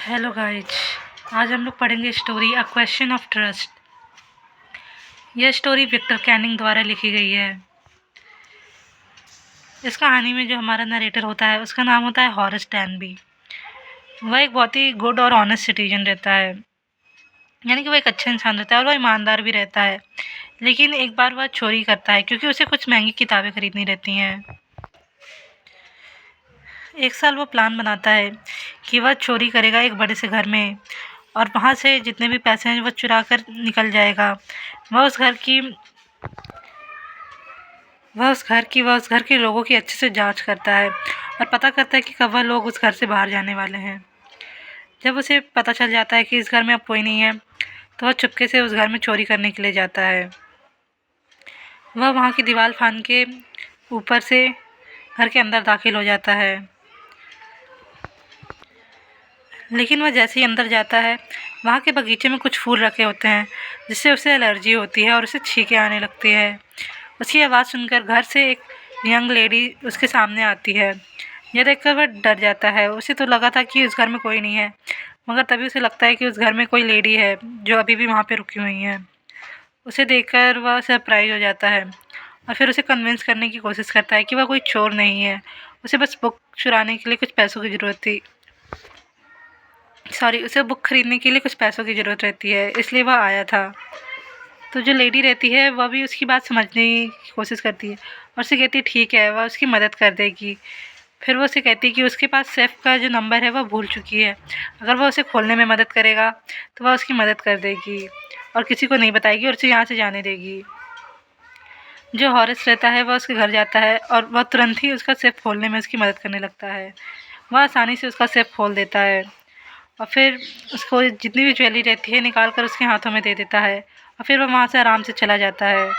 Hello guys. आज हम लोग पढ़ेंगे story a question of trust. यह स्टोरी विक्टर कैनिंग द्वारा लिखी गई है। इस कहानी में जो हमारा नरेटर होता है उसका नाम होता है हॉरेस डैनबी। वह एक बहुत ही गुड और ऑनेस्ट सिटीजन रहता है, यानी कि वह एक अच्छा इंसान रहता है और वह ईमानदार भी रहता है। लेकिन एक बार वह चोरी करता है क्योंकि उसे कुछ महंगी किताबें खरीदनी रहती हैं। एक साल वो प्लान बनाता है कि वह चोरी करेगा एक बड़े से घर में, और वहाँ से जितने भी पैसे हैं वो चुरा कर निकल जाएगा। वह उस घर के लोगों की अच्छे से जांच करता है और पता करता है कि कब वह लोग उस घर से बाहर जाने वाले हैं। जब उसे पता चल जाता है कि इस घर में अब कोई नहीं है, तो वह चुपके से उस घर में चोरी करने के लिए जाता है। वह वहाँ की दीवार फांद के ऊपर से घर के अंदर दाखिल हो जाता है। लेकिन वह जैसे ही अंदर जाता है, वहाँ के बगीचे में कुछ फूल रखे होते हैं जिससे उसे एलर्जी होती है और उसे छींकें आने लगती है। उसकी आवाज़ सुनकर घर से एक यंग लेडी उसके सामने आती है। यह देखकर वह डर जाता है। उसे तो लगा था कि उस घर में कोई नहीं है, मगर तभी उसे लगता है कि उस घर में कोई लेडी है जो अभी भी वहाँ पे रुकी हुई है। उसे देखकर वह सरप्राइज हो जाता है और फिर उसे कन्विंस करने की कोशिश करता है कि वह कोई चोर नहीं है, उसे बस बुक चुराने के लिए कुछ पैसों की ज़रूरत थी। उसे बुक खरीदने के लिए कुछ पैसों की ज़रूरत रहती है, इसलिए वह आया था। तो जो लेडी रहती है वह भी उसकी बात समझने की कोशिश करती है और उसे कहती है ठीक है, वह उसकी मदद कर देगी। फिर वो उसे कहती है कि उसके पास सेफ का जो नंबर है वह भूल चुकी है, अगर वह उसे खोलने में मदद करेगा तो वह उसकी मदद कर देगी और किसी को नहीं बताएगी और उसे यहाँ से जाने देगी। जो हॉरेस रहता है वह उसके घर जाता है और वह तुरंत ही उसका सेफ खोलने में उसकी मदद करने लगता है। वह आसानी से उसका सेफ खोल देता है और फिर उसको जितनी भी ज्वेलरी रहती है निकाल कर उसके हाथों में दे देता है और फिर वह वहाँ से आराम से चला जाता है।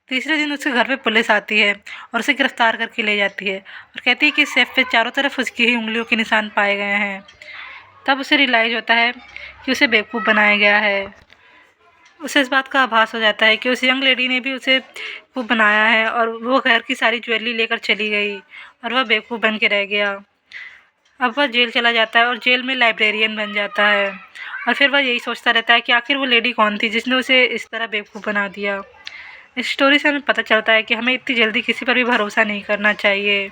तीसरे दिन उसके घर पे पुलिस आती है और उसे गिरफ्तार करके ले जाती है और कहती है कि सेफ पे चारों तरफ उसकी ही उंगलियों के निशान पाए गए हैं। तब उसे रियलाइज़ होता है कि उसे बेवकूफ़ बनाया गया है। उसे इस बात का आभास हो जाता है कि उस यंग लेडी ने भी उसे बेवकूफ़ बनाया है और वो घर की सारी ज्वेलरी लेकर चली गई और वह बेवकूफ़ बन के रह गया। अब वह जेल चला जाता है और जेल में लाइब्रेरियन बन जाता है और फिर वह यही सोचता रहता है कि आखिर वो लेडी कौन थी जिसने उसे इस तरह बेवकूफ़ बना दिया। इस स्टोरी से हमें पता चलता है कि हमें इतनी जल्दी किसी पर भी भरोसा नहीं करना चाहिए।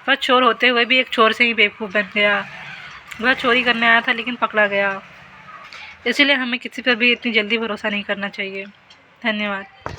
वह चोर होते हुए भी एक चोर से ही बेवकूफ़ बन गया। वह चोरी करने आया था लेकिन पकड़ा गया। इसीलिए हमें किसी पर भी इतनी जल्दी भरोसा नहीं करना चाहिए। धन्यवाद।